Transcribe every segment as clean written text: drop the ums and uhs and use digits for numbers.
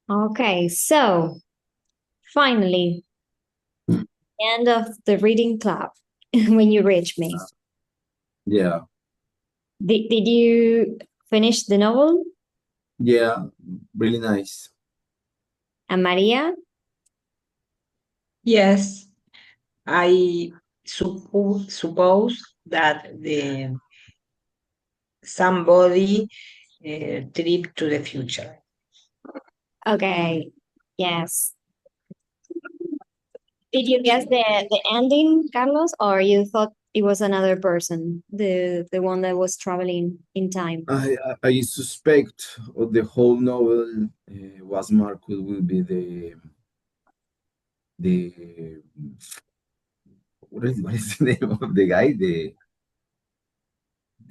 Okay, so finally, end of the reading club when you reach me. Yeah, Did you finish the novel? yeah, really nice. And Maria? Yes, I suppose that the somebody trip to the future. Okay, yes. Did you guess the ending, Carlos, or you thought it was another person, the one that was traveling in time? I suspect of the whole novel was Marcus will be the what is the name of the guy? The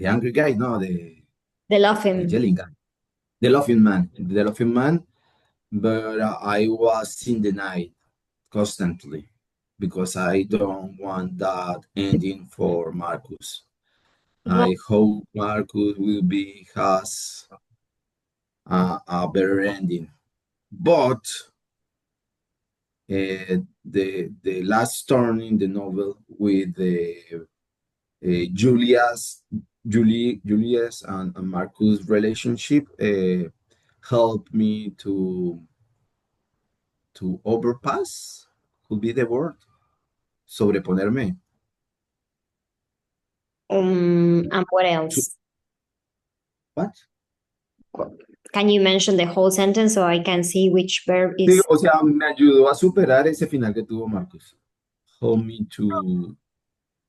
angry guy? No, The love the him. yelling guy. The laughing man. But I was in the night constantly because I don't want that ending for Marcus. Well, I hope Marcus will be has a better ending. But the last turn in the novel with Julius and Marcus relationship helped me to overpass, could be the word, sobreponerme. and what To, else? what? Can you mention the whole sentence so I can see which verb Sí, is? o sea, me ayudó a superar ese final que tuvo Marcus. Help me to,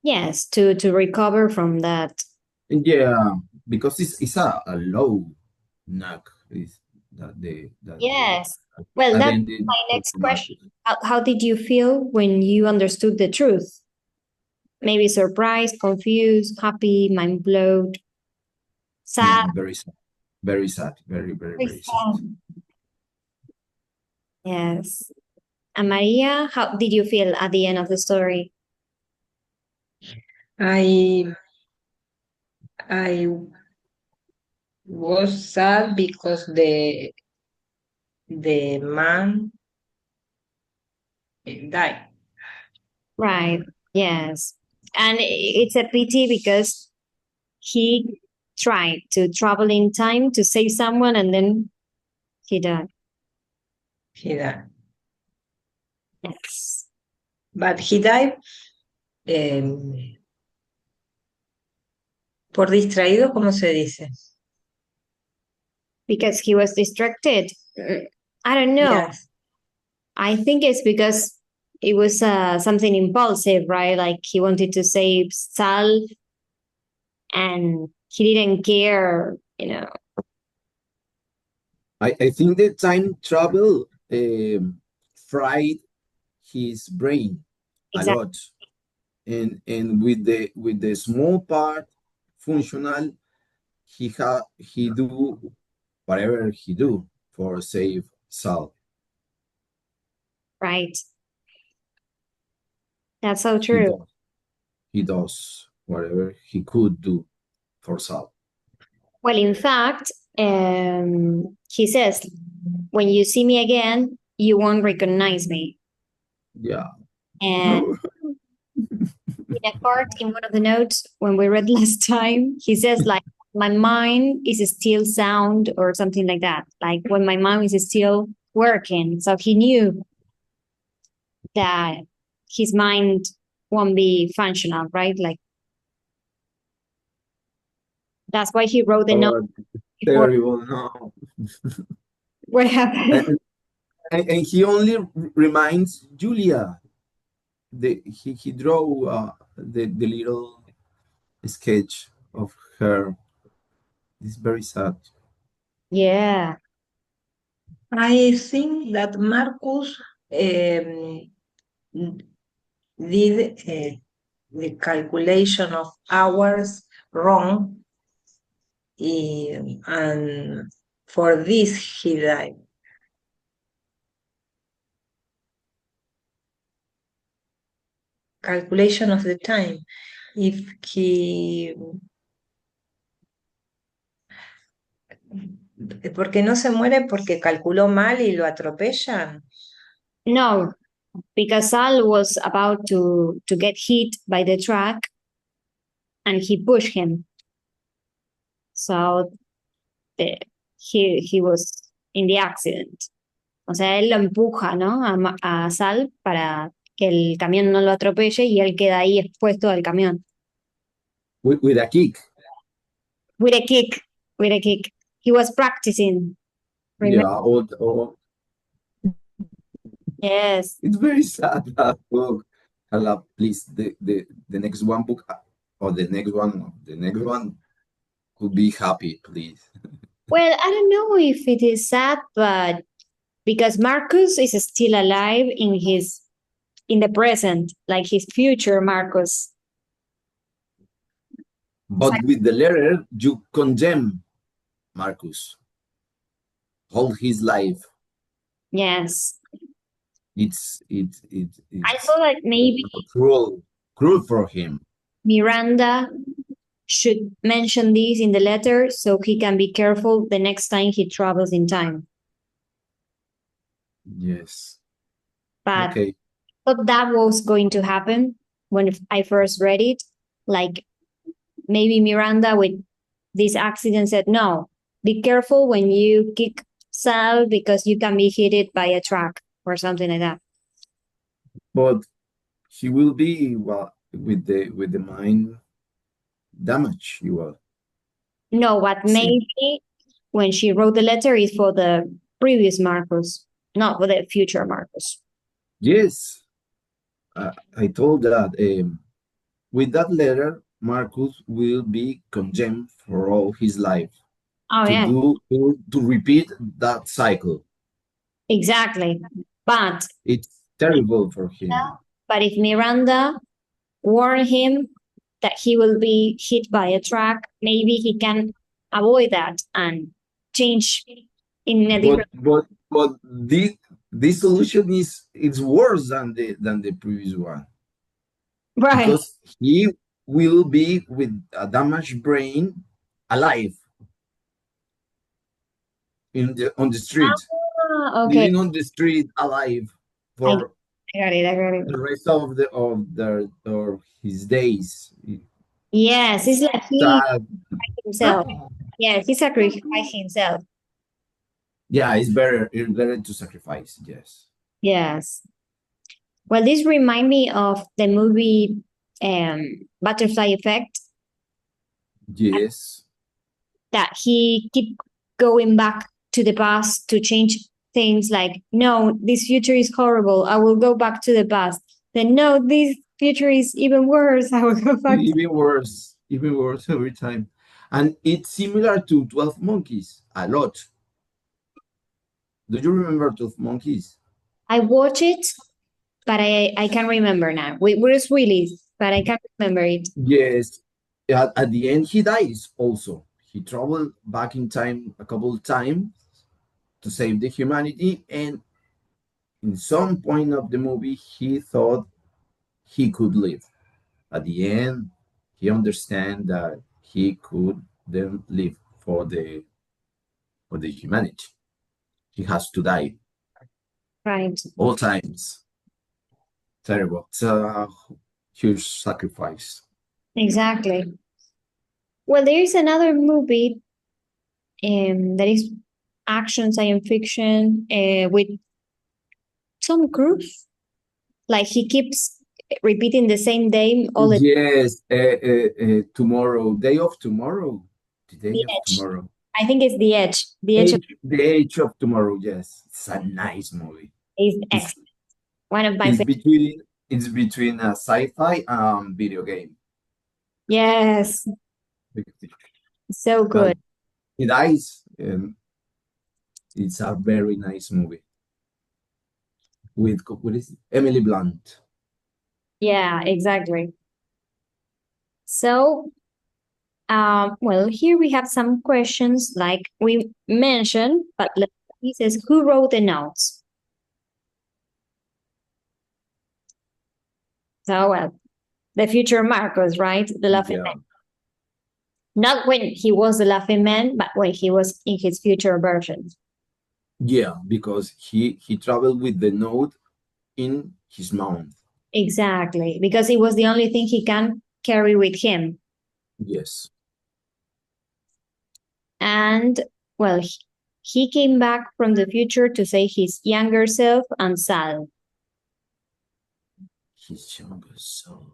Yes, to recover from that. yeah, because it's a low knock is that the Yes. Well, that that's ended my for next question. Marcus. How did you feel when you understood the truth? Maybe surprised, confused, happy, mind blown, sad. No, very sad. Very sad. Very, very, Very very sad. sad. Yes. And Maria, how did you feel at the end of the story? I I was sad because the man died. Right. Yes. And it's a pity because he tried to travel in time to save someone and then he died. He died, Yes. but he died em, por distraído, ¿cómo se dice? Because he was distracted. I don't know. Yes, I think it's because it was something impulsive, right? Like he wanted to save Sal and he didn't care. I think the time travel fried his brain a Exactly. lot, and with the small part functional, he do whatever he do for save Sal. Right. That's so He true. does he does whatever he could do for Sal. Well, in fact, he says, when you see me again, you won't recognize me. Yeah. And in a part in one of the notes when we read last time, he says like my mind is still sound or something like that. Like when my mind is still working. So he knew that his mind won't be functional, right? Like that's why he wrote the note Oh, before terrible. No. what happened. And, and he only reminds Julia. He drew the little sketch of her. It's very sad. Yeah. I think that Marcus did the calculation of hours wrong, and for this he died. Calculation of the time. If he ¿Porque no se muere porque calculó mal y lo atropellan? No, because Sal was about to get hit by the truck and he pushed him. So the, he was in the accident. O sea, él lo empuja, ¿no? A Sal para que el camión no lo atropelle y él queda ahí expuesto al camión. With a kick. With a kick, with a kick. He was practicing. Remember? Yeah, Yes. it's very sad that book. Hala, please, the next one book or the next one could be happy, please. Well, I don't know if it is sad, but because Marcus is still alive in the present, like his future Marcus. But with the letter, you condemn Marcus all his life. Yes. It's I thought that maybe cruel for him. Miranda should mention this in the letter so he can be careful the next time he travels in time. Yes. But Okay. I thought that was going to happen when I first read it. Like maybe Miranda with this accident said, no, be careful when you kick Sal because you can be hit by a truck or something like that. But he will be with the mind damage. You will. No, but See. maybe when she wrote the letter is for the previous Marcus, not for the future Marcus. Yes, I told that with that letter, Marcus will be condemned for all his life Oh, yeah, to repeat that cycle. exactly. But It's terrible for him. if Miranda warned him that he will be hit by a truck, maybe he can avoid that and change in a different. But this solution is worse than the previous one. Right. Because he will be with a damaged brain alive on the street, Okay. living on the street alive for I got it. the rest of or his days. Yes, it's like he Sad. himself. Yeah, he sacrificed himself. Yeah, it's better to sacrifice. Yes. Yes. Well, this remind me of the movie Butterfly Effect, Yes. that he keep going back to the past to change things like, no, this future is horrible. I will go back to the past. Then, no, this future is even worse. I will go back. Even worse every time. And it's similar to 12 Monkeys a lot. Do you remember 12 Monkeys? I watch it, but I can't remember now. Bruce Willis, but I can't remember it. Yes. At the end, he dies also. He traveled back in time a couple of times to save the humanity, and in some point of the movie, he thought he could live. At the end, he understand that he could then live for the humanity. He has to die Right. all times. Terrible. It's a huge sacrifice. Exactly. Well, there is another movie that is action science fiction with Tom Cruise. Like he keeps repeating the same day all the Yes, tomorrow, day of tomorrow, the day The of Edge. tomorrow. I think it's The Edge. The Edge The Age of Tomorrow. Yes, it's a nice movie. is It's, excellent. One of my it's favorites. between a sci-fi and video game. Yes, so good. It dies, and it's a very nice movie with what is it? Emily Blunt. Yeah, exactly. So, well, here we have some questions like we mentioned, but he says, who wrote the notes? So, well, the future Marcos, right? The laughing Yeah. man. Not when he was the Laughing Man, but when he was in his future version. Yeah, because he traveled with the note in his mouth. Exactly, because it was the only thing he can carry with him. Yes. And well, he came back from the future to save his younger self and Sal. His younger self.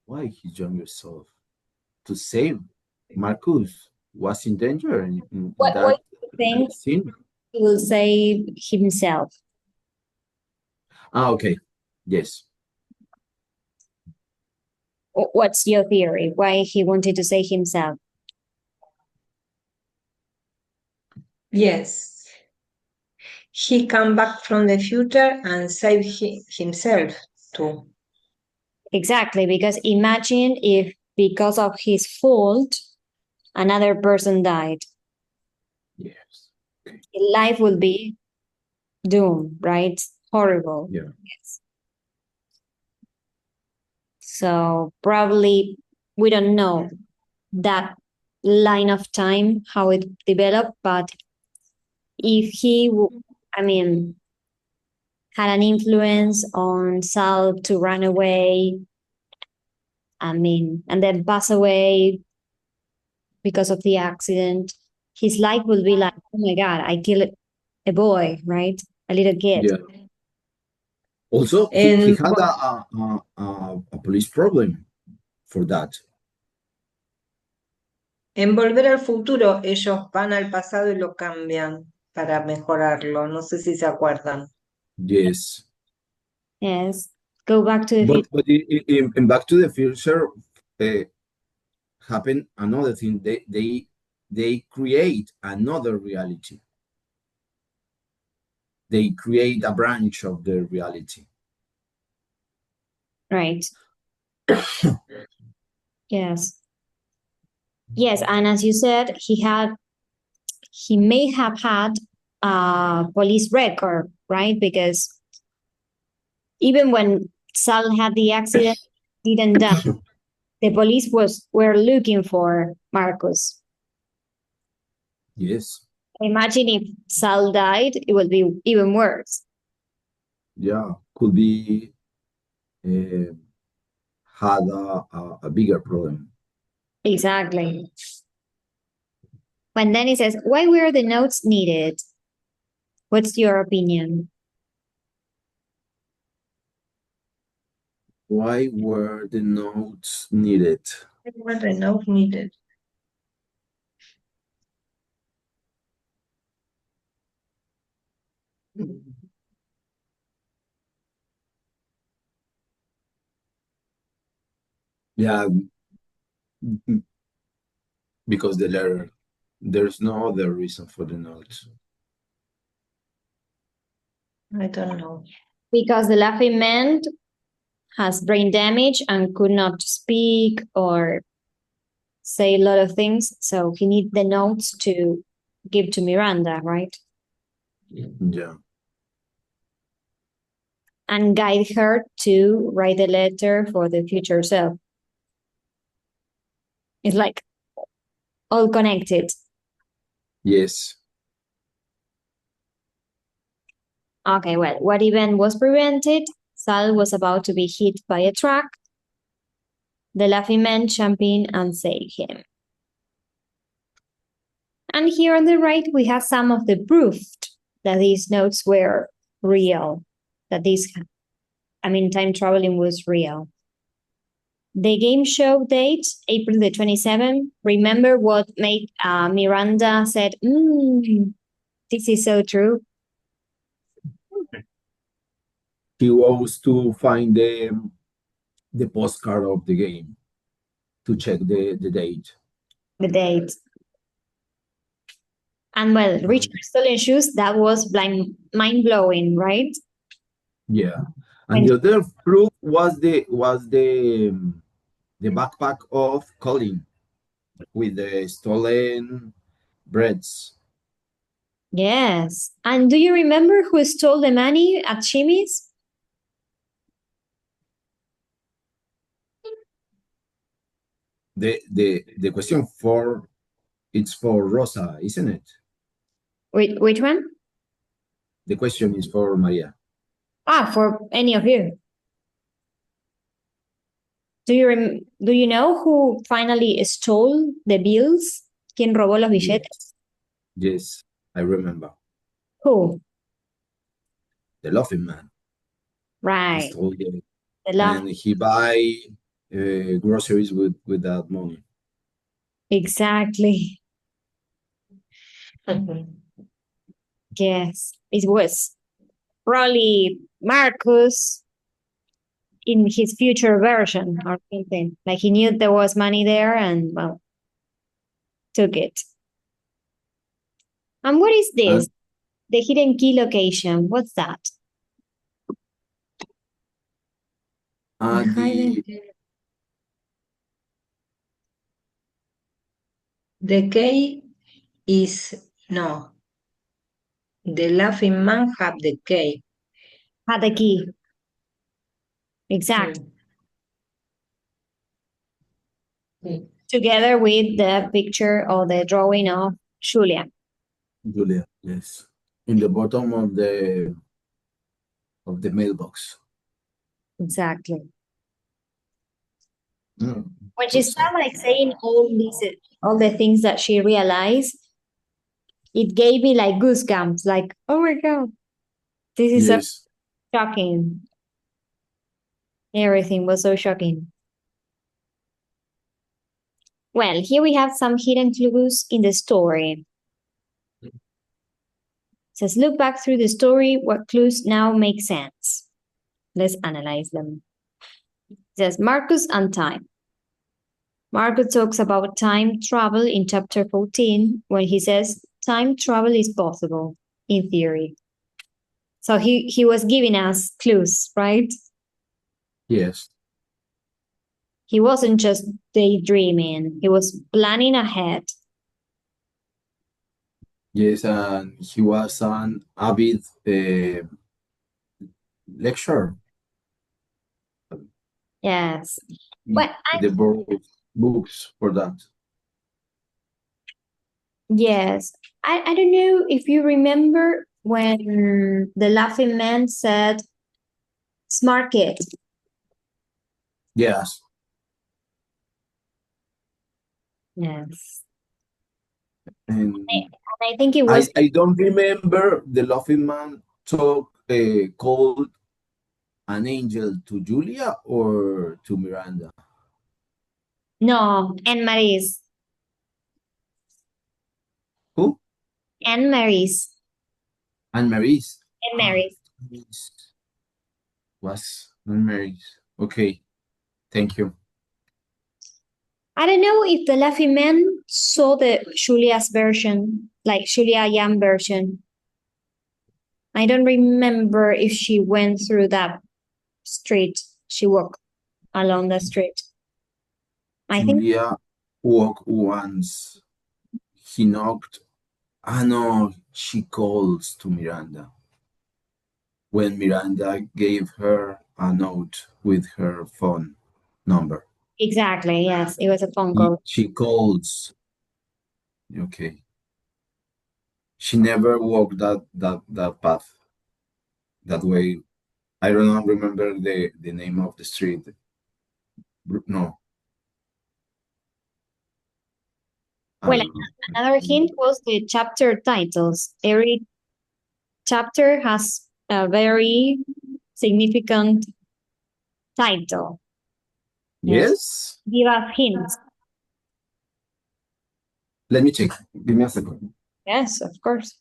Why his younger self? To save Marcus was in danger in What do you think scene. he will save himself? Okay. Yes. What's your theory? Why he wanted to save himself? Yes. He come back from the future and save himself too. Exactly, because imagine if because of his fault, another person died. Yes. Okay. Life will be doomed, right? Horrible. Yeah. Yes. So probably we don't know that line of time, how it developed, but if he, I mean, had an influence on Sal to run away, I mean, and then pass away because of the accident, his life will be like, oh my God, I killed a boy, right? A little kid. Yeah. Also, he En, had a police problem for that. en Volver al Futuro, ellos van al pasado y lo cambian para mejorarlo. No sé si se acuerdan. Yes. Yes. Go back to the But future. in Back to the Future, happened another thing. They create another reality. They create a branch of the reality. Right. Yes. Yes, and as you said, he may have had a police record, right? Because even when Sal had the accident, didn't die. The police were looking for Marcus. Yes. Imagine if Sal died, it would be even worse. Yeah. Could be had a bigger problem. Exactly. When Danny says, why were the notes needed? What's your opinion? Why were the notes needed? What the note needed. Yeah, because the letter. There's no other reason for the notes. I don't know. Because the laughing man has brain damage and could not speak or say a lot of things. So he needs the notes to give to Miranda, right? Yeah. And guide her to write the letter for the future self. It's like all connected. Yes. Okay, well, what event was prevented? Sal was about to be hit by a truck. The laughing man jumped in and saved him. And here on the right, we have some of the proof that these notes were real, that time traveling was real. The game show date, April the 27th. Remember what made Miranda said, this is so true? He goes to find the postcard of the game to check the date. The date. And well, Richard Stolen Shoes, that was mind-blowing, right? Yeah. And the other proof was the backpack of Colin with the stolen breads. Yes. And do you remember who stole the money at Jimmy's? The question for It's for Rosa, isn't it? Which one? The question is for Maria. For any of you. Do you know who finally stole the bills? ¿Quién robó los billetes? Yes, I remember. Who? The Laughing Man. He Right. stole it, The love. and he buy groceries with that money. Exactly. Yes. It was probably Marcus in his future version or something. Like he knew there was money there and well took it. And what is this? The hidden key location. What's that? The key is no. The Laughing Man have the key. Had the key. Exact. Together with the picture or the drawing of Julia. Julia, yes. In the bottom of the mailbox. Exactly. Mm, When she started like saying all the things that she realized, it gave me like goosebumps. Like, oh my god, this is so yes. shocking. Everything was so shocking. Well, here we have some hidden clues in the story. It says, look back through the story. What clues now make sense? Let's analyze them. It says Marcus and time. Marcus talks about time travel in chapter 14 when he says time travel is possible in theory. So he was giving us clues, right? Yes. He wasn't just daydreaming, he was planning ahead. Yes, and he was an avid lecturer. Yes. But the books for that. Yes. I don't know if you remember when the Laughing Man said, smart kid. Yes. Yes. And I think it was. I don't remember the Laughing Man called an angel to Julia or to Miranda. No, Anne-Marie's. Who? Anne-Marie's. Anne-Marie's. Anne-Marie's. Was Anne-Marie's. Okay. Thank you. I don't know if the Laughing Man saw the Julia's version, like Julia Young version. I don't remember if she went through that street. She walked along the street. Julia walked once. He knocked. Ah, no, she calls to Miranda. When Miranda gave her a note with her phone number. Exactly, yes. It was a phone call. She calls. Okay. She never walked that path that way. I don't remember the name of the street. No. Well, another hint was the chapter titles. Every chapter has a very significant title. Yes. Give us hints. Let me check. Give me a second. Yes, of course.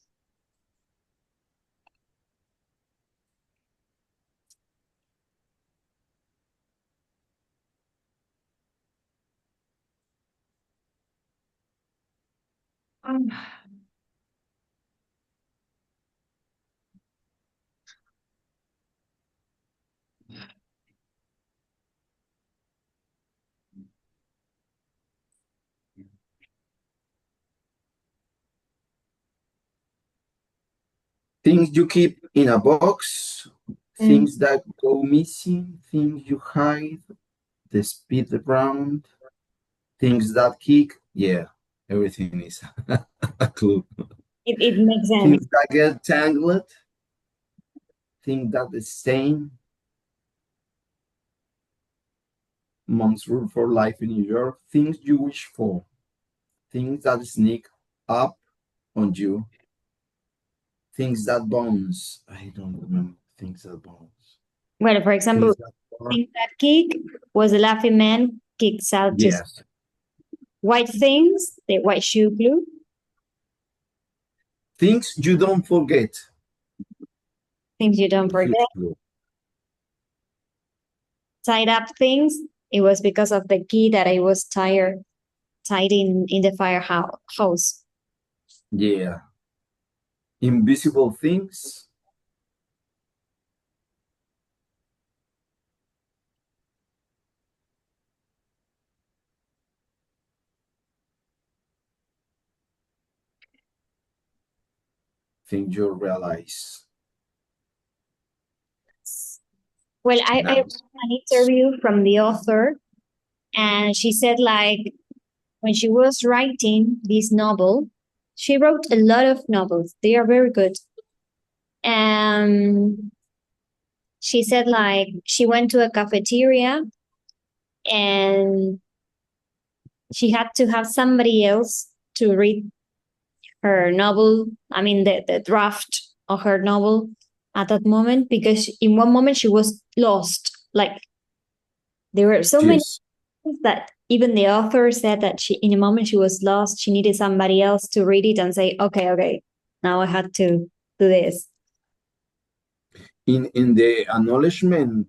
Things you keep in a box, things that go missing, things you hide, the speed round, things that kick. Yeah, everything is a clue. It makes sense. Things that get tangled, things that stain, Mom's rule for life in New York, things you wish for, things that sneak up on you, things that bounce. I don't remember things that bounce. Well, for example, Things that things that kick was the laughing man kicks out just yes. white things, the white shoe glue. Things you don't forget. Things you don't forget. Tied up things. It was because of the key that I was tied in the firehouse. Yeah. Invisible things. Things you realize. Well, I read an interview from the author, and she said, like, when she was writing this novel, she wrote a lot of novels. They are very good. And she said, like, she went to a cafeteria and she had to have somebody else to read her novel. I mean, the draft of her novel at that moment, because in one moment she was lost. Like, there were so many Yes. things that even the author said that in a moment she was lost. She needed somebody else to read it and say, okay, now I had to do this. In the acknowledgement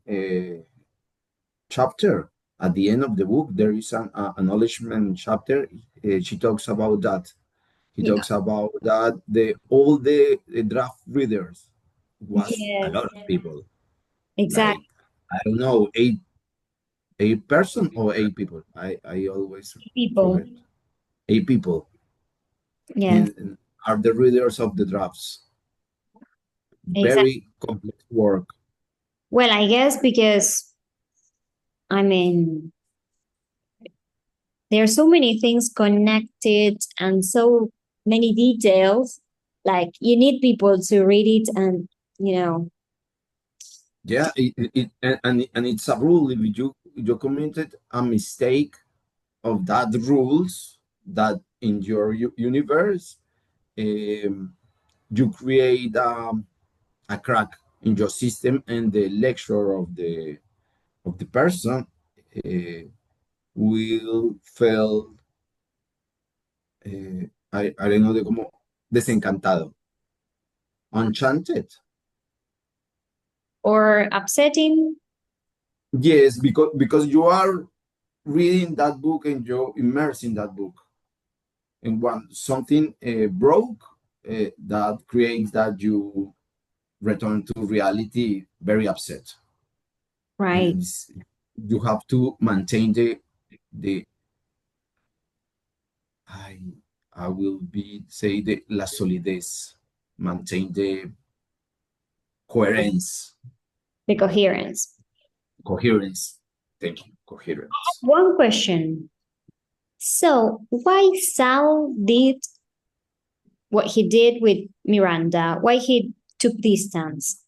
chapter at the end of the book, there is an acknowledgement chapter. She talks about that. He Yeah. talks about that all the draft readers was Yes. a lot of people. Exactly. Like, I don't know, eight person or eight people. I always People. forget. Eight people. Yeah. And are the readers of the drafts. Exactly. Very complex work. Well, I guess because, I mean, there are so many things connected and so many details. Like, you need people to read it and, Yeah, and it's a rule. If you committed a mistake of that rules that in your universe, you create a crack in your system, and the lecture of the person will feel I don't know de como desencantado, enchanted. or upsetting. Yes, because you are reading that book and you're immersed in that book, and when something broke, that creates that you return to reality very upset. Right. And you have to maintain the I will be say the la solidez, maintain the coherence. The coherence. Coherence. Thank you. Coherence. One question. So, why Sal did what he did with Miranda? Why he took distance?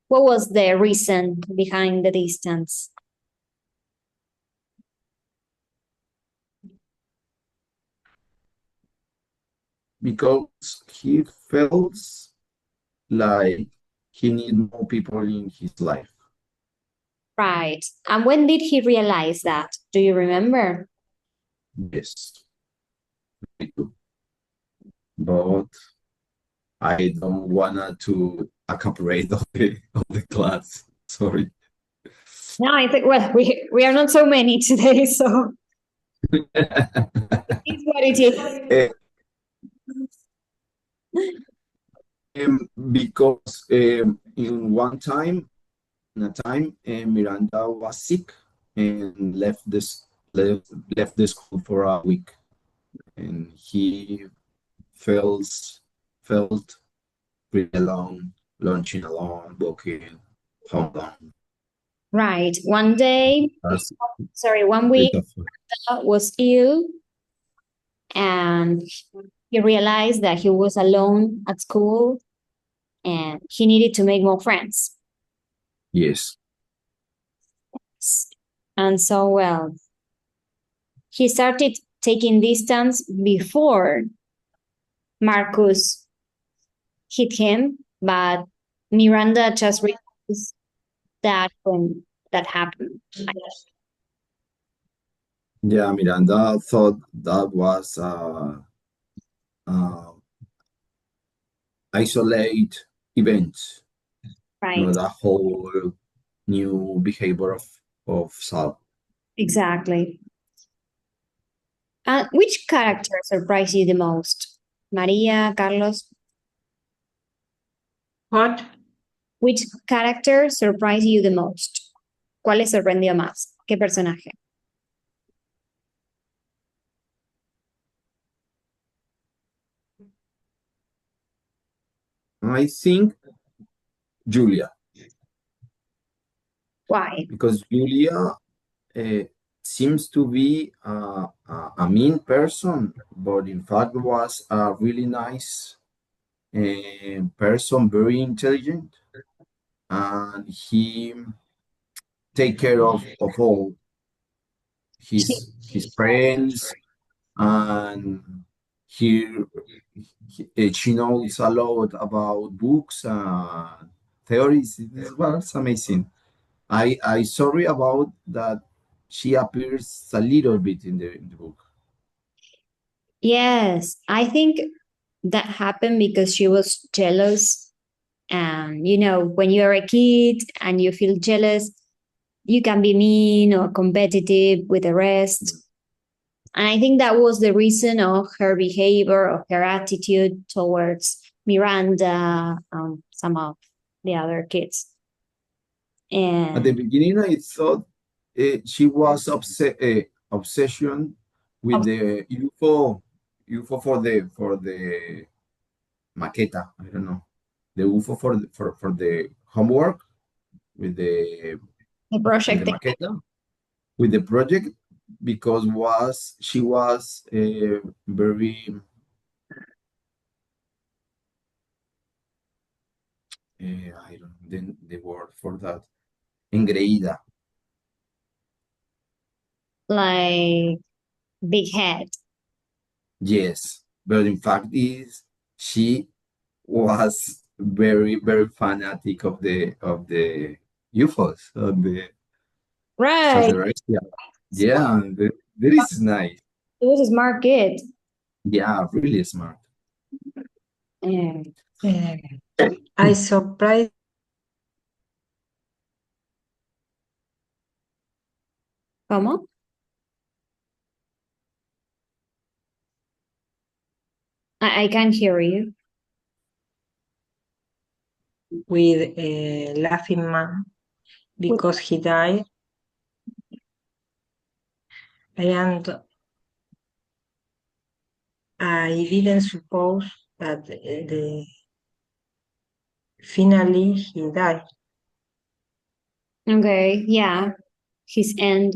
What was the reason behind the distance? Because he felt like he need more people in his life. Right. And when did he realize that? Do you remember? Yes. But I don't wanna to accaparate of the class. Sorry. No, I think, well, we are not so many today, so it's what it is. Because in a time, Miranda was sick and left the school for a week, and he felt really alone, lunching alone, walking home alone. Right. One day, That's one week, was ill, and he realized that he was alone at school and he needed to make more friends. Yes. And so, well, he started taking distance before Marcus hit him, but Miranda just realized that when that happened. Yeah, Miranda thought that was isolate events, Right. that whole new behavior of Sal. Exactly. Which character surprised you the most? Maria, Carlos? What? Which character surprised you the most? ¿Cuál les sorprendió más? ¿Qué personaje? I think Julia, Why? because Julia seems to be a mean person, but in fact was a really nice person, very intelligent, and he take care of all his friends, and he, she knows a lot about books and theories. This was amazing. I sorry about that she appears a little bit in the book. Yes, I think that happened because she was jealous. And, when you're a kid and you feel jealous, you can be mean or competitive with the rest. And I think that was the reason of her behavior, of her attitude towards Miranda, some of the other kids. At the And beginning, I thought she was obsession with the UFO for the maqueta. I don't know, the UFO for the homework with the with project, the maqueta, with the project, because she was very I don't know the word for that, engreída. like big head. Yes, but in fact is she was very fanatic of the UFOs, of the Right. extraterrestrial. Yeah, that is nice. He was a smart kid. Yeah, really smart. And I surprised. ¿Cómo? I can't hear you. With Laughing Man because he died. And I didn't suppose that finally he died. Okay, yeah, his end.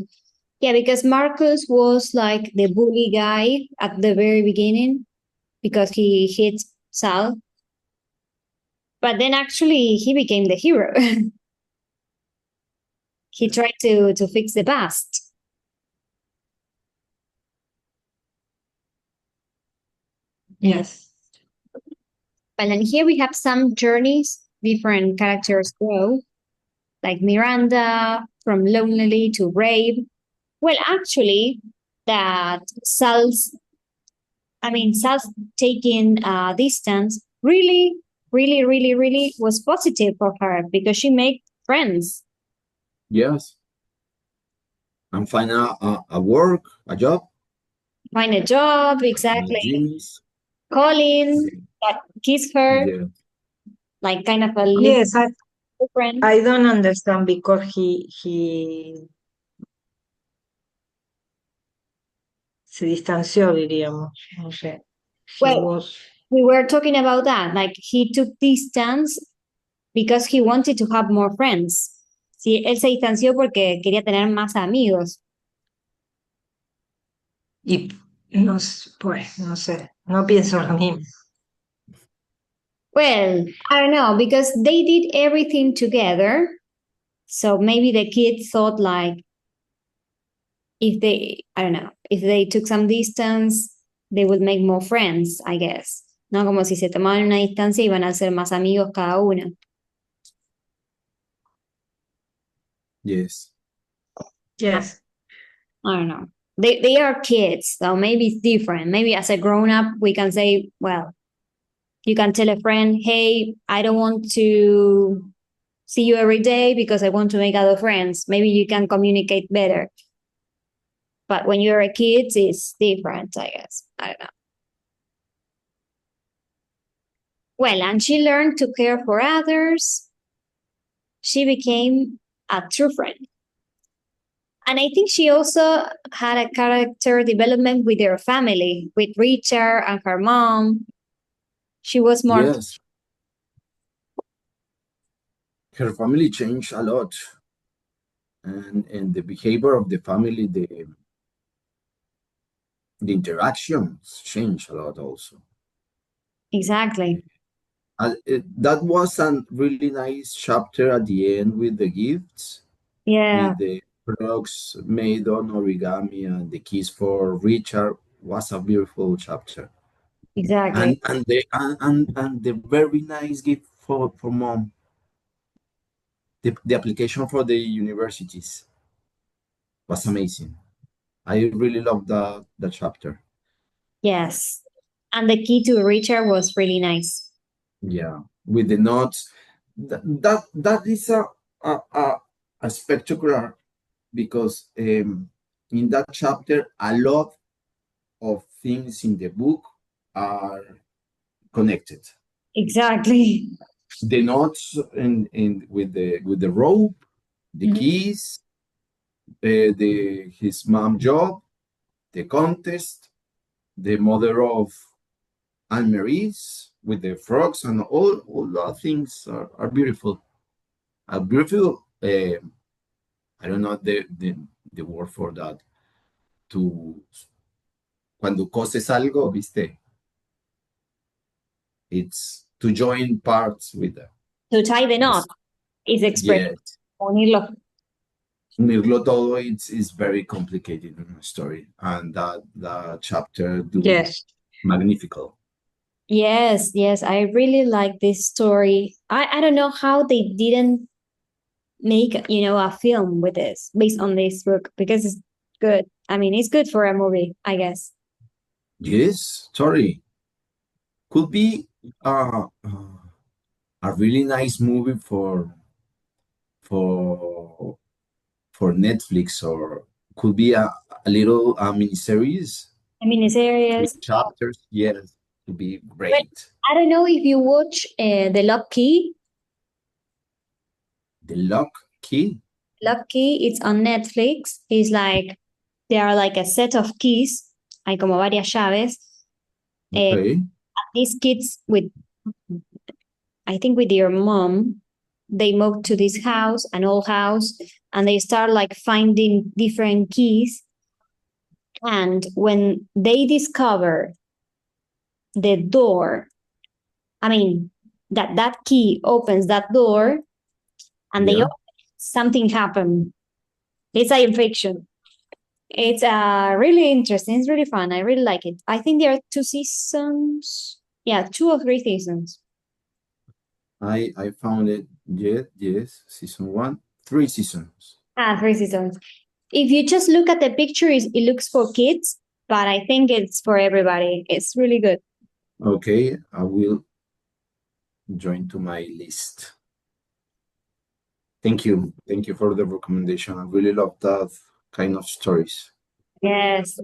Yeah, because Marcus was like the bully guy at the very beginning because he hit Sal. But then actually he became the hero. He tried to fix the past. Yes. And then here we have some journeys different characters go, like Miranda from lonely to brave. Well, actually, that Sal's taking distance really was positive for her because she made friends. Yes, and find a work, a job, Find a job, exactly. dreams. Colin that kiss her, Yeah. like kind of a little Yes, friend. I don't understand because he se distanció, diríamos. No sé. He Well, was. we were talking about that. Like he took distance because he wanted to have more friends. Sí, él se distanció porque quería tener más amigos. Y No, pues, no sé, no pienso lo mismo. Well, I don't know, because they did everything together. So maybe the kids thought like if they, I don't know, if they took some distance, they would make more friends, I guess. No, como si se tomaban una distancia iban a ser más amigos cada uno. Yes. Yes. I don't know. They are kids, so maybe it's different. Maybe as a grown up, we can say, well, you can tell a friend, hey, I don't want to see you every day because I want to make other friends. Maybe you can communicate better. But when you're a kid, it's different, I guess. I don't know. Well, and she learned to care for others. She became a true friend. And I think she also had a character development with her family, with Richard and her mom. She was more. Yes. Her family changed a lot. And the behavior of the family, the interactions changed a lot also. Exactly. That was a really nice chapter at the end with the gifts, Yeah, with the frogs made on origami and the kiss for Richard was a beautiful chapter. exactly. And the very nice gift for mom, the application for the universities was amazing. I really loved that chapter. Yes. And the key to Richard was really nice. Yeah, with the notes. That is a, a, a spectacular because in that chapter a lot of things in the book are connected. Exactly. The notes in with the rope, the Mhm. keys, the his mom job, the contest, the mother of Anne Marie's with the frogs and all the things are beautiful. A beautiful I don't know the word for that. To cuando coses algo, viste, it's to join parts with that. To tie the knot Yes. is expressed. Yes. Unirlo. Unirlo todo, it's very complicated in a story, and that chapter do Yes. magnifical. Yes, yes, I really like this story. I don't know how they didn't make, a film with this based on this book because it's good. I mean, it's good for a movie, I guess. Yes, sorry, could be a really nice movie for for Netflix, or could be a little miniseries, I mean, it's 3 serious. chapters. Yes, to be But great. I don't know if you watch The Lock Key. The Lock Key. Lock Key, it's on Netflix. It's like there are like a set of keys, hay como varias llaves. Eh, Okay. these kids with, I think with your mom, they moved to this house, an old house, and they start like finding different keys. And when they discover the door, I mean, that key opens that door and they Yeah. open it, something happened. It's science fiction. It's really interesting. It's really fun. I really like it. I think there are 2 seasons. Yeah, 2 or 3 seasons. I found it. Yes. Season 1, 3 seasons. 3 seasons. If you just look at the picture, it looks for kids, but I think it's for everybody. It's really good. Okay, I will join to my list. Thank you for the recommendation. I really love that kind of stories. Yes.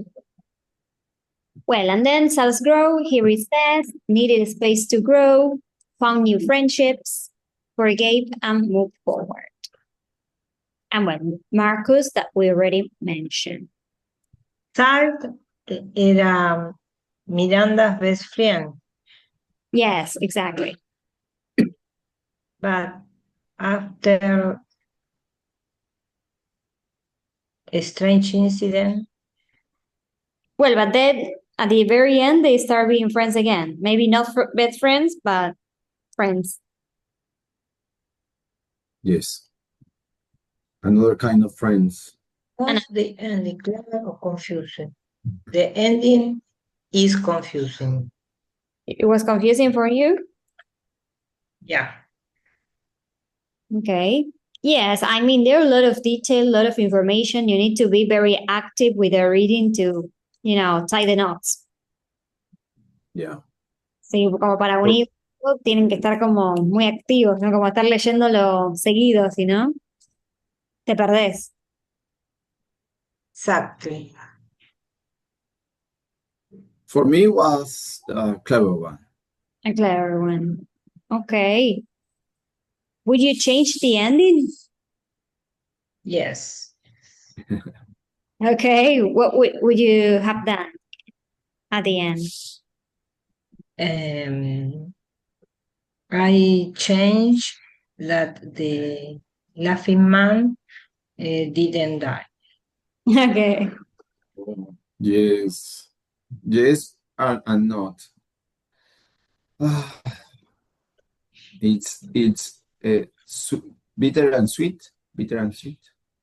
Well, and then cells grow. Here it says, needed space to grow, found new friendships, forgave, and moved forward. And well, Marcus, that we already mentioned. Salt era Miranda's best friend, Yes, exactly. but after a strange incident, Well, but then at the very end, they start being friends again. Maybe not best friends, but friends. Yes. Another kind of friends. What's the ending? Clever or confusing? The ending is confusing. It was confusing for you? Yeah. Okay. Yes, I mean, there are a lot of detail, a lot of information. You need to be very active with the reading to, tie the knots. Yeah. Sí, como para un But libro tienen que estar como muy activos, ¿no? Como estar leyéndolo seguido, si no, te perdés. Exactly. for me, it was a clever one. A clever one. Okay. Would you change the ending? Yes. Okay. What would you have done at the end? I changed that the laughing man didn't die. Okay. Yes. Yes and not. It's bitter and sweet. Bitter and sweet.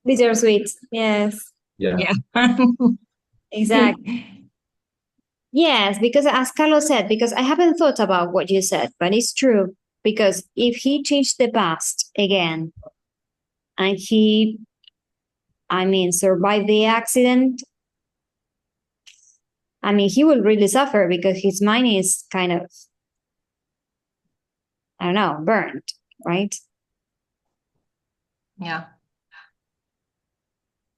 Bittersweet. Yes. Yeah. Yeah. Exactly. Yes, because as Carlos said, because I haven't thought about what you said, but it's true. Because if he changed the past again and he, I mean, survived the accident, I mean, he will really suffer because his mind is kind of, I don't know, burned, right? Yeah.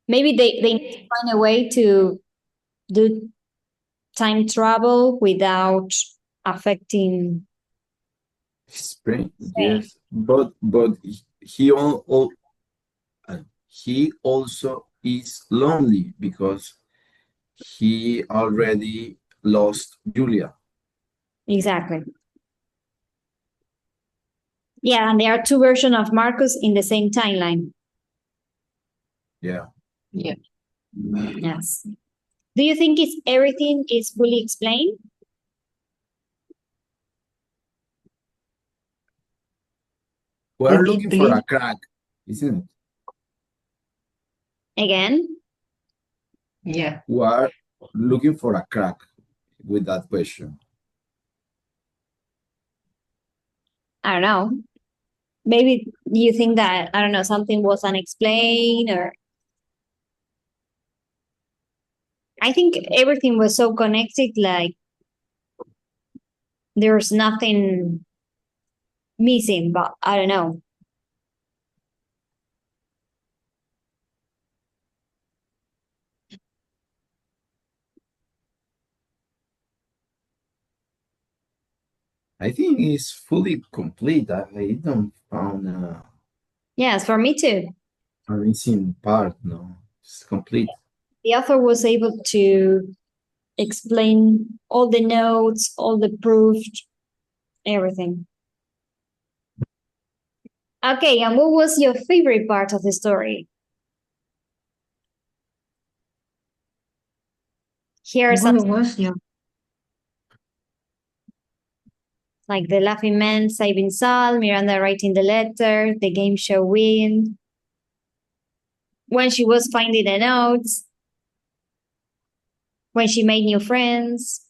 Maybe they need to find a way to do time travel without affecting. His brain. Yes. But he he also is lonely because he already lost Julia. Exactly. Yeah, and there are two versions of Marcus in the same timeline. Yeah. Yeah. Yes. Do you think it's everything is fully explained? We're Repeat, looking for a please. crack, isn't it? Again? Yeah. We're looking for a crack with that question. I don't know. Maybe you think that, I don't know, something was unexplained, or I think everything was so connected, like there's nothing missing, but I don't know. I think it's fully complete. I don't found Yes, for me too. a missing part. No, it's complete. The author was able to explain all the notes, all the proof, everything. Okay, and what was your favorite part of the story? Here are some, What was your like the laughing man saving Sal, Miranda writing the letter, the game show win, when she was finding the notes, when she made new friends,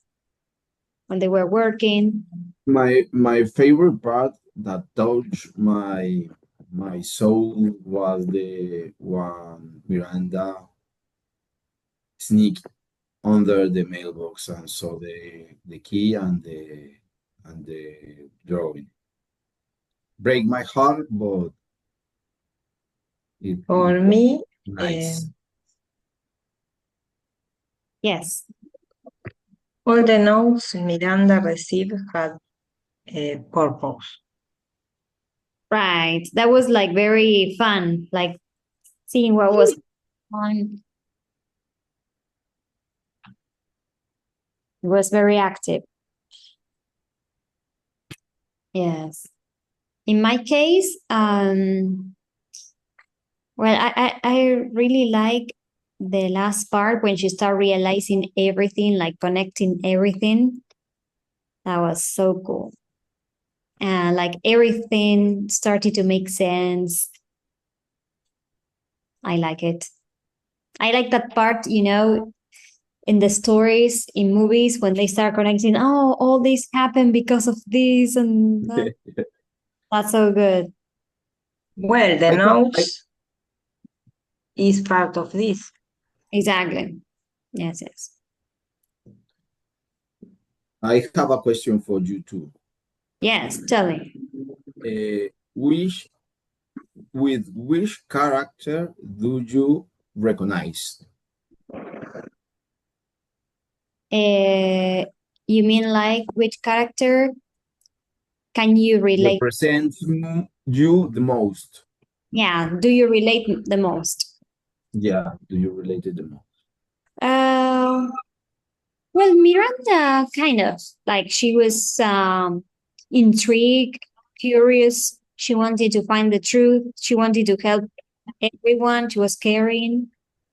when they were working. My favorite part that touched my soul was the one Miranda sneaked under the mailbox and saw the key and the drawing. Break my heart, but it for was me? nice. Yes, All the notes Miranda received had a purpose. right. That was like very fun, like seeing what was on. It was very active. Yes. In my case, well, I really like the last part when she started realizing everything, like connecting everything. That was so cool. And like everything started to make sense. I like it. I like that part, in the stories, in movies, when they start connecting, oh, all this happened because of this and that. That's so good. Well, the I have, notes is part of this. Exactly. Yes, yes. I have a question for you too. Yes, tell me. Which with which character do you recognize? You mean like which character can you relate? Represents you the most? Yeah, do you relate the most? Yeah, do you relate it the most? Uh, well, Miranda kind of like she was intrigued, curious. She wanted to find the truth. She wanted to help everyone. She was caring.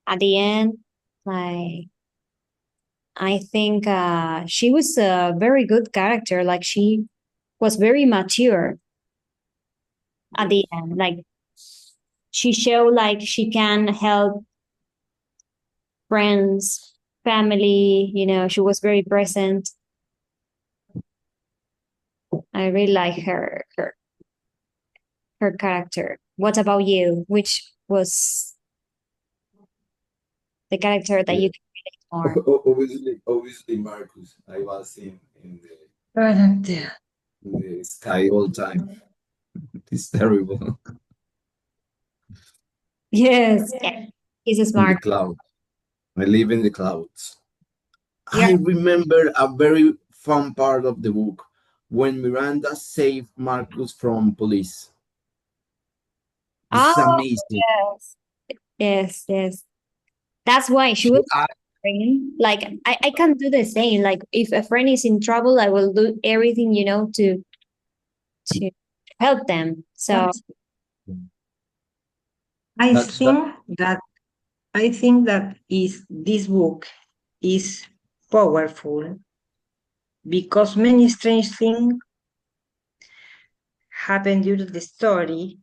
At the end, like I think she was a very good character. Like she was very mature at the end. Like she showed like she can help friends, family. She was very present. I really like her character. What about you? Which was the character that Yeah. you can relate more? Obviously, Marcus. I was Character. in the sky all time. It's terrible. Yes, yeah. He's a In the smart. cloud. I live in the clouds. Yeah. I remember a very fun part of the book when Miranda saved Marcus from police. This is Oh, amazing. yes. Yes, yes. That's why she She, was friend. Like I can do the same. Like if a friend is in trouble, I will do everything, to help them. So I that think that I think that is this book is powerful because many strange things happen during the story,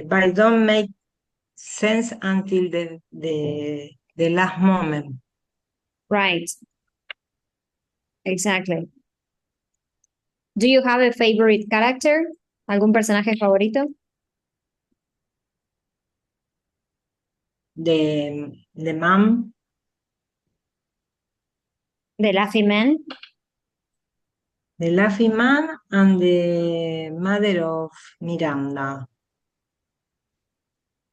but don't make sense until the last moment. right, exactly. Do you have a favorite character? ¿Algún personaje favorito? The mom, The Laughing Man? the laughing man, and the mother of Miranda.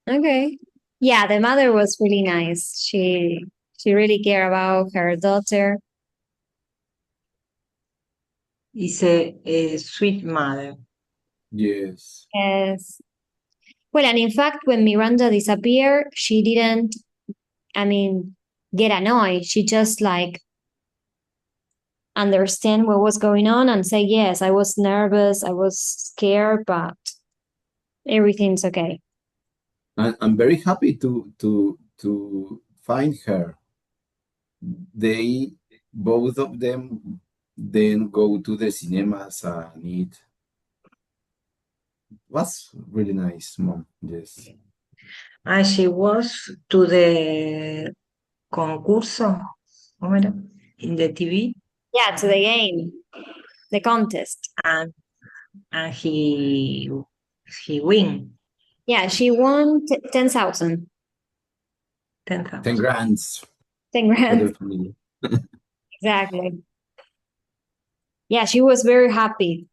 Okay. Yeah, the mother was really nice. She really cared about her daughter. Is a sweet mother. yes. Yes. Well, and in fact, when Miranda disappeared, she didn't, I mean, get annoyed. She just like understand what was going on and say, yes, I was nervous, I was scared, but everything's okay. I'm very happy to find her. They both of them then go to the cinemas and it was really nice, mom. Yes. And she was to the concurso, ¿cómo era? In the TV, Yeah, to the game, the contest. and and he win Yeah, she won 10,000. 10 10,000. grands 10 for the grand. family. Exactly. Yeah, she was very happy.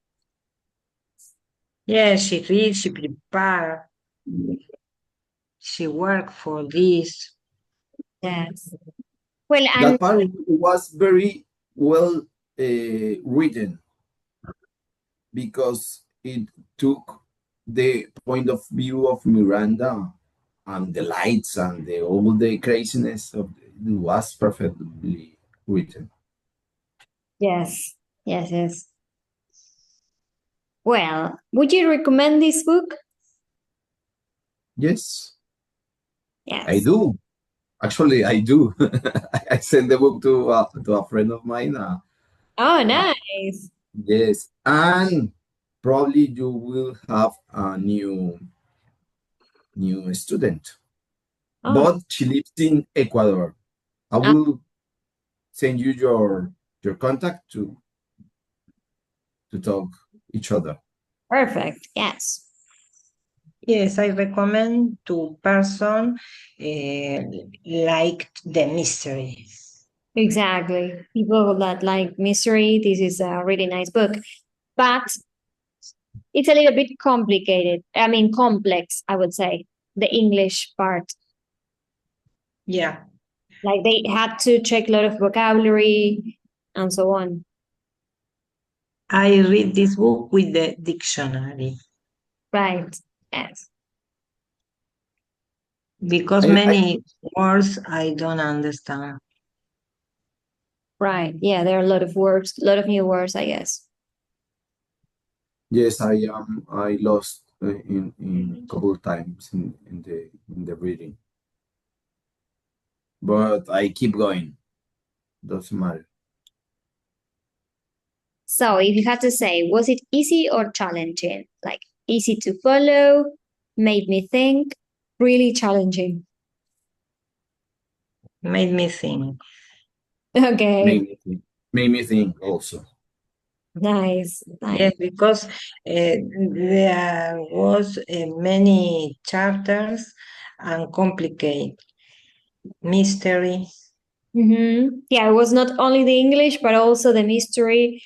Yeah, she read, she prepare, she work for this. Yes. Well, and That part was very well written because it took the point of view of Miranda and the lights and all the craziness of it was perfectly written. yes, yes, yes. Well, would you recommend this book? Yes, Yes. I do. Actually, I do. I sent the book to a friend of mine. Oh, Uh, nice. yes, and probably you will have a new student, Oh, but she lives in Ecuador. I oh, will send you your contact to talk each other. perfect. Yes. Yes, I recommend to person like the mystery. Exactly. People that like mystery, this is a really nice book. But it's a little bit complicated. I mean, complex, I would say, the English part. Yeah, Like they had to check a lot of vocabulary and so on. I read this book with the dictionary Right. Yes. because I many words I don't understand. Right. Yeah, there are a lot of words, a lot of new words, I guess. Yes, I am. I lost in couple times in the reading, but I keep going. Doesn't matter. So if you had to say, was it easy or challenging? Like easy to follow, made me think, really challenging. Made me think. Okay. Made me think also. Nice. Nice. Yes, because there was many chapters and complicate mystery. Yeah, it was not only the English, but also the mystery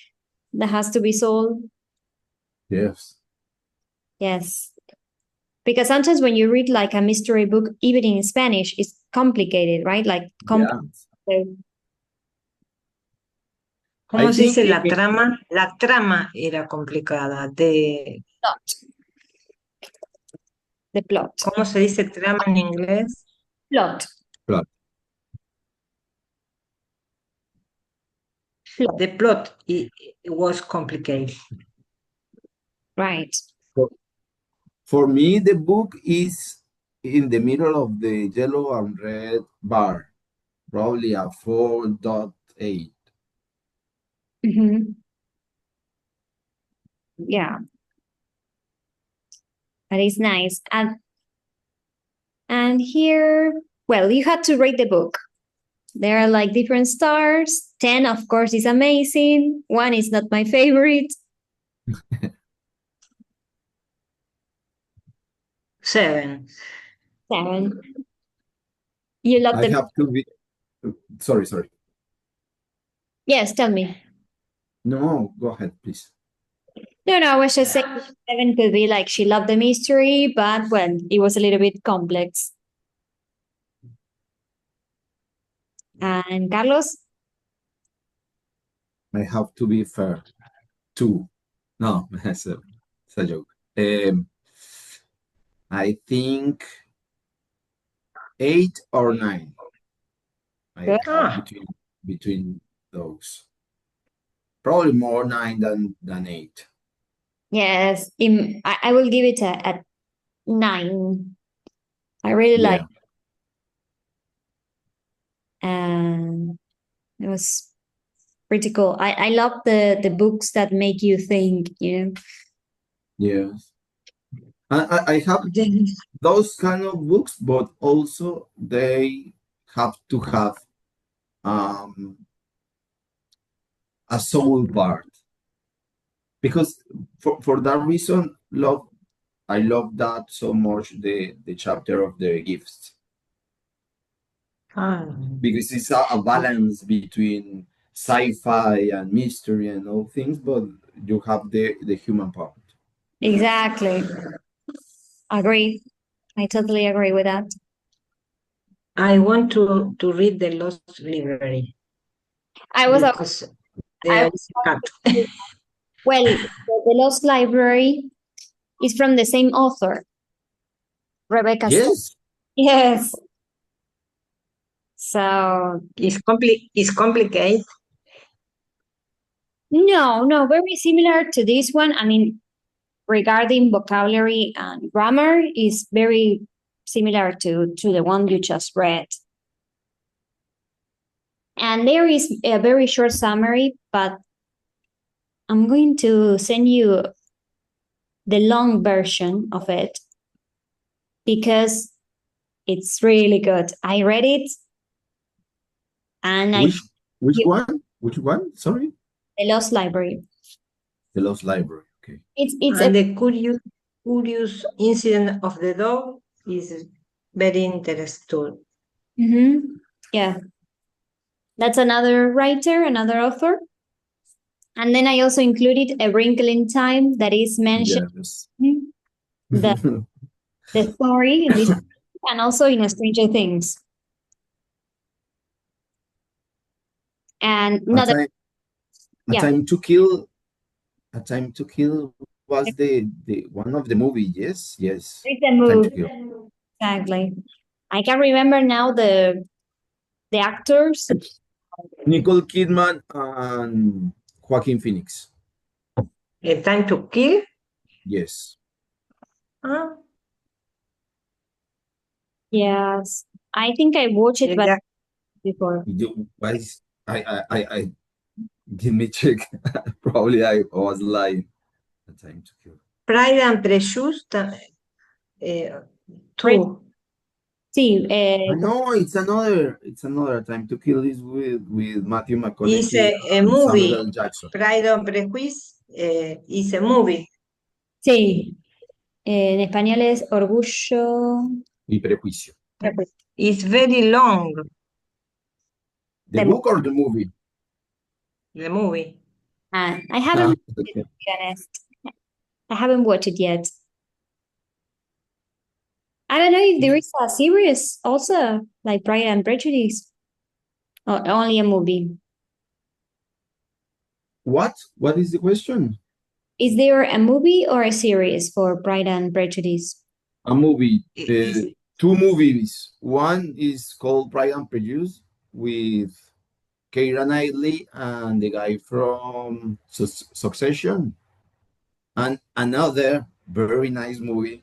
that has to be solved. Yes. Yes. Because sometimes when you read like a mystery book, even in Spanish, it's complicated, right? Like complex. Yeah. I ¿Cómo se think dice la trama? La trama era complicada. Plot. The plot. ¿Cómo se dice trama en inglés? Plot. plot. Plot. The plot it was complicated. Right. For me, the book is in the middle of the yellow and red bar, probably a 4.8. Yeah, that is nice. And here, well, you had to rate the book. There are like different stars. 10, of course, is amazing. 1 is not my favorite. 7. 7. You love I the. have to be. Sorry. Yes, tell me. No, go ahead, please. No, I was just saying 7 could be like she loved the mystery, but well, it was a little bit complex. And Carlos? I have to be fair. 2. No, it's a joke. I think 8 or 9. I Good. have Ah, between those. Probably more 9 than 8. Yes, I will give it a 9. I really like Yeah. and it was pretty cool. I love the books that make you think, you know. Yes. I have yes. those kind of books, but also they have to have um, a soul part because for that reason, I love that so much the chapter of the gifts Ah, because it's a balance between sci-fi and mystery and all things, but you have the human part. Exactly. Agree. I totally agree with that. I want to read the Lost Library I was because I there is a cat. well, the Lost Library is from the same author, Rebecca Stone. Yes. Yes. So It's complicated. no, very similar to this one. I mean, regarding vocabulary and grammar is very similar to the one you just read. And there is a very short summary, but I'm going to send you the long version of it because it's really good. I read it and Which one? Which one? Sorry? The Lost Library. The Lost Library. Okay. It's And the curious incident of the dog is very interesting. Yeah. That's another writer, another author. And then I also included A Wrinkle in Time that is mentioned Yes. the story in this and also in A Stranger Things. And not A Time to Kill. A Time to Kill was the one of the movie. Yes. it's a Time to movie. Kill. Exactly. I can't remember now the actors. Nicole Kidman and Joaquin Phoenix. A Time to Kill? Yes. Ah, Yes. I think I watched it but yeah. before. I give me check. Probably I was lying. A Time to Kill. Pride and Prejudice, two. Sí, No, it's another Time to Kill is with Matthew McConaughey It's a and movie. Samuel L. Jackson. Pride and Prejudice is a movie. sí. En español es Orgullo. Y Prejuicio. It's very long, The book or the movie? the movie. I haven't Okay. to be honest. I haven't watched it yet. I don't know if there is a series also like Pride and Prejudice or only a movie. What? What is the question? Is there a movie or a series for Pride and Prejudice? A movie. It's- Two movies. One is called Pride and Prejudice with Keira Knightley and the guy from Succession. And another very nice movie.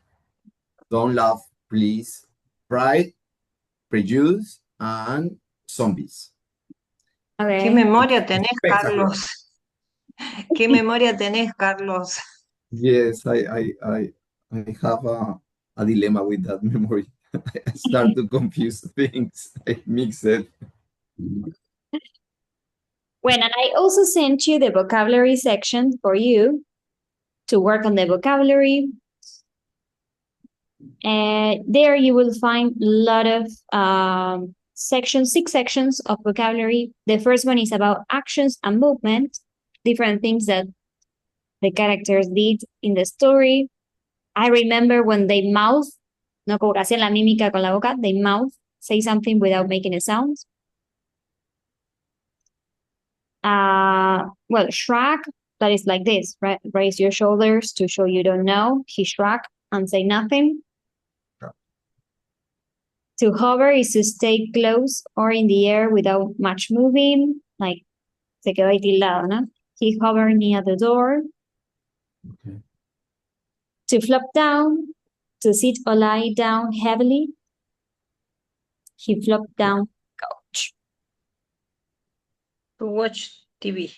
Don't laugh, please. Pride, Prejudice, and Zombies. Okay. ¿Qué memoria tenés, Spectacular. Carlos? ¿Qué memoria tenés, Carlos? Yes, I have a dilemma with that memory. I start to confuse things. I mix it. Well, and I also sent you the vocabulary section for you to work on the vocabulary. There you will find a lot of sections, 6 sections of vocabulary. The first one is about actions and movement, different things that the characters did in the story. I remember when they mouth, no como que hacían la mímica con la boca, they mouth, say something without making a sound. Well, shrug, that is like this, right? Raise your shoulders to show you don't know. He shrug and say nothing. To hover is to stay close or in the air without much moving, like se quedó ahí tildado, ¿no? He hovered near the door. Okay. To flop down, to sit or lie down heavily. He flopped down couch. To watch TV.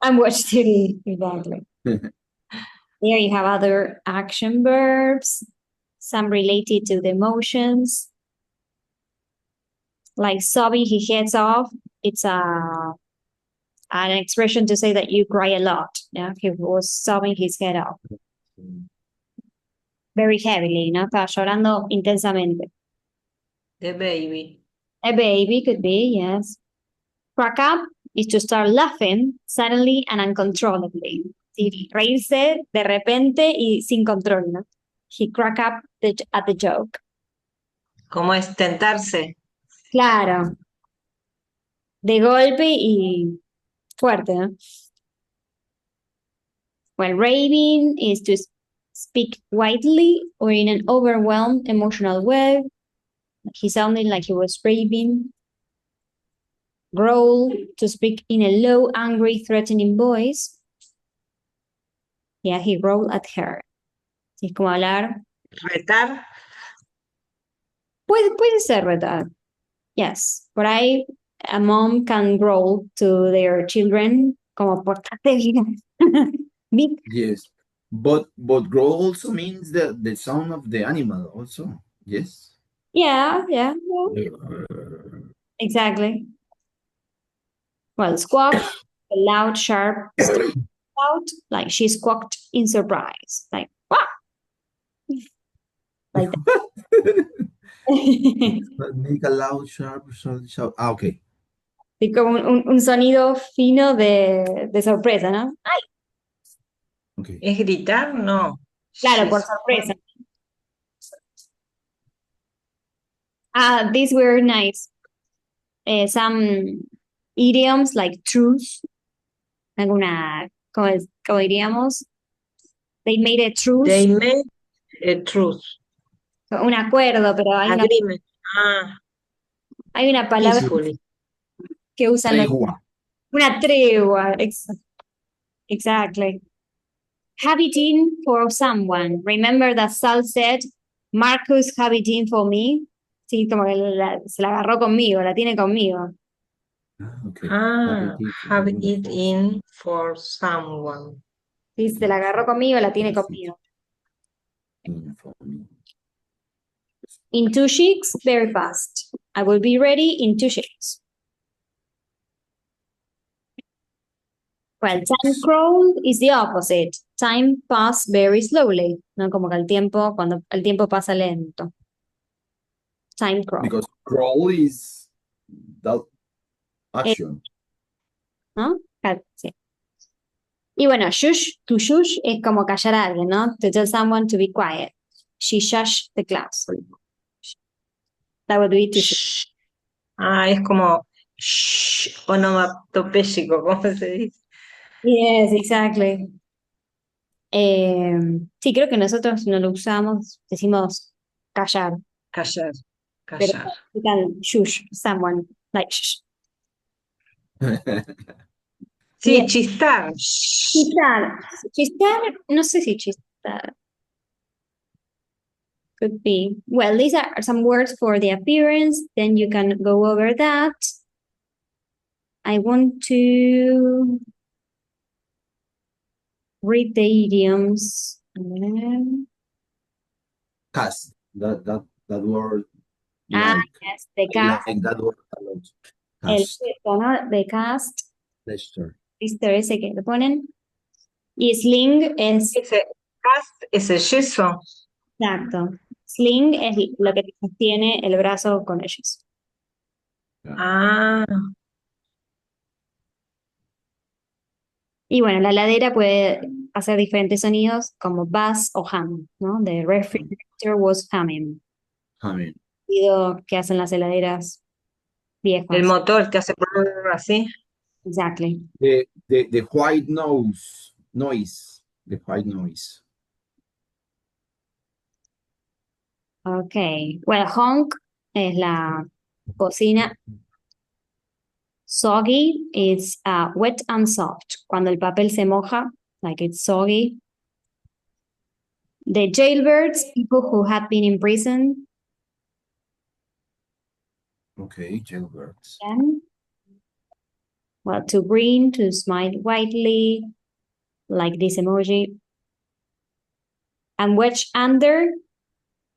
And watch TV, exactly. There you have other action verbs, some related to the emotions. Like sobbing his head off, it's an expression to say that you cry a lot. Yeah, he was sobbing his head off. Very heavily, ¿no? Estaba llorando intensamente. The baby. A baby could be, yes. Crack up is to start laughing suddenly and uncontrollably. Sí, reírse de repente y sin control, ¿no? He crack up at the joke. ¿Cómo es tentarse? Claro. De golpe y fuerte, ¿no? Well, raving is to speak widely or in an overwhelmed emotional way. He sounded like he was raving. Growl, to speak in a low, angry, threatening voice. Yeah, he growled at her. Es como hablar. Retar. Puede ser verdad. Yes. Por ahí, a mom can growl to their children como portate bien. Be- Yes. But grow also means the sound of the animal also. Yes. Yeah, yeah, exactly. Well, squawk, a loud, sharp out, like she squawked in surprise, like, "Wah!" Like that. Make a loud, sharp, sharp, sharp. Ah, okay. Y como un sonido fino de sorpresa, ¿no? Ay, Okay. ¿Es gritar? No. claro, por She's- sorpresa. Ah, these were nice. Some idioms like truce, alguna, como diríamos, they made a truce, They made a truth. un acuerdo, pero Agreement. Ah, hay una palabra peacefully. que usan Tregua. una tregua. Exactly. Have it in for someone. Remember that Sal said, Marcus, have it in for me. Sí, como que se la agarró conmigo, la tiene conmigo. Ah, okay. Ah, have it Wonderful. in for someone. Sí, se la agarró conmigo, la tiene conmigo. For me. In 2 weeks, very fast. I will be ready in 2 weeks. Well, time crawl is the opposite. Time pass very slowly. ¿No? Como que cuando el tiempo pasa lento. Time crawl. Because crawl is that Eh, action. ¿No? Sí. Y bueno, shush, to shush es como callar a alguien, ¿no? To tell someone to be quiet. She shushed the class. That would be to shush. Shh. Ah, es como shh, onomatopéyico, ¿cómo se dice? Yes, exactly. Sí, creo que nosotros no lo usamos, decimos callar, Callar, pero callar. you can shush someone, like shh. Sí, Yes, chistar. Shh. chistar. Chistar, no sé si chistar. Could be. Well, these are some words for the appearance, then you can go over that. I want to read the idioms. Cast. That word. Ah, Like, yes, the I cast, like that word a lot. el Cast. gesto, ¿no? The cast, Leicester. listo ese que le ponen. Y sling es, Ese cast es el yeso. exacto, sling es lo que te sostiene el brazo con ellos. Ah, Y bueno, la ladera puede hacer diferentes sonidos como buzz o hum, ¿no? The refrigerator was humming. I mean, Sonido que hacen las heladeras el viejas. motor que hace brrr así. Exactly. the white noise. The white noise. Okay. Well, honk es la cocina. Soggy is wet and soft. Cuando el papel se moja, like it's soggy. The jailbirds, people who had been in prison. Okay, jailbirds. Then, well, to grin, to smile widely, like this emoji. And wedge under,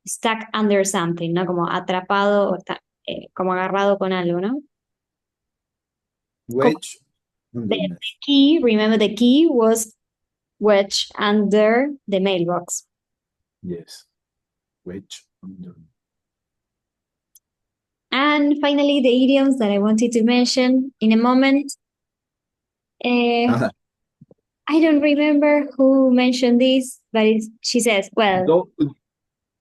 stuck under something, ¿no? Como atrapado, como agarrado con algo, ¿no? Wedge. The key, remember the key was wedge under the mailbox. Yes. Wedge under. And finally, the idioms that I wanted to mention in a moment. I don't remember who mentioned this, but she says, well,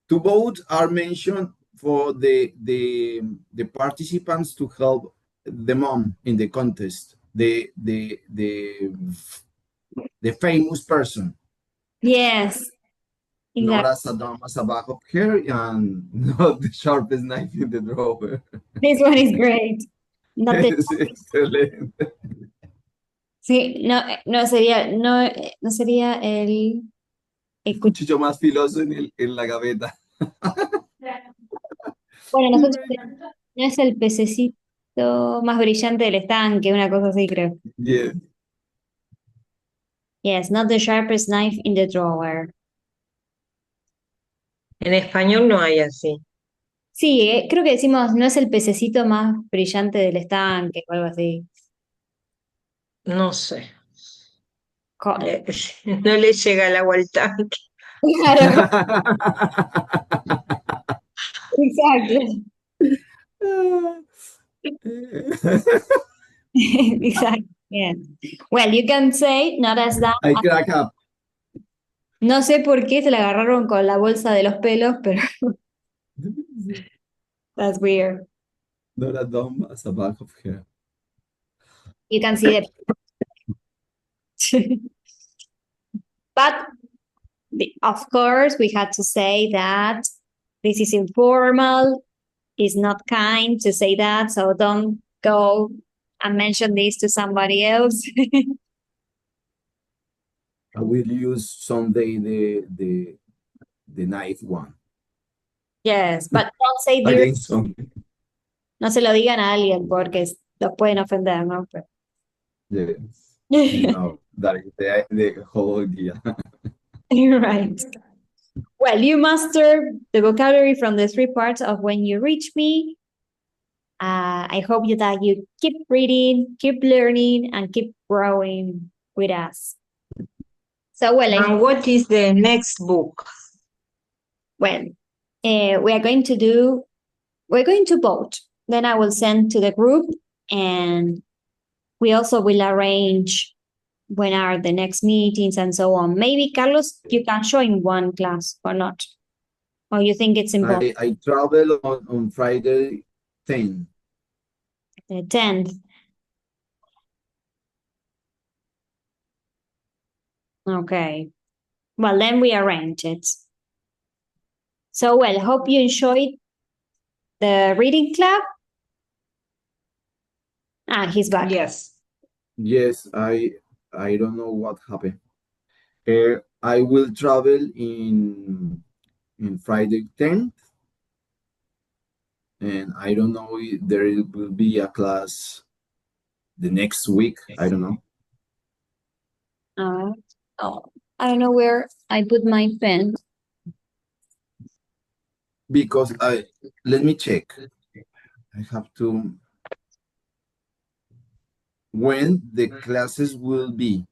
To both are mentioned for the participants to help the mom in the contest. The famous person. yes, exactly. Nora Saddam has a back of hair and not the sharpest knife in the drawer. This one is great. Not the, Es excelente. sí, no, no sería el El cuchillo más filoso en la gaveta. Bueno, nosotros no es el pececito más brillante del estanque, una cosa así creo. Yeah. Yes, not the sharpest knife in the drawer. En español no hay así. Sí, creo que decimos, no es el pececito más brillante del estanque o algo así. No sé. Co- No le llega el agua al tanque. Claro, exacto. Exacto. Yeah. Well, you can say, not as that. I crack up. No sé por qué se la agarraron con la bolsa de los pelos, pero that's weird. Not as dumb as a bag of hair. You can see that. But of course, we had to say that this is informal, it's not kind to say that, so don't go and mention this to somebody else. I will use someday the knife one Yes, but don't say dear, against some. no se lo digan a alguien porque los pueden ofender, ¿no? Pero- Yes. You know, that is the whole idea. Right. Well, you master the vocabulary from the three parts of when you reach me. I hope that you keep reading, keep learning, and keep growing with us. So, well, And what is the next book? well, we are going to do, we're going to vote. Then I will send to the group, and we also will arrange when are the next meetings and so on. Maybe, Carlos, you can join one class or not, or you think it's important. I travel on Friday 10. The 10th. Okay. Well, then we arrange it. So, well, hope you enjoyed the reading club. Ah, he's back. Yes. Yes, I don't know what happened. I will travel in Friday 10th, and I don't know if there will be a class the next week. I don't know. Oh, I don't know where I put my pen. Because let me check. I have to when the classes will be.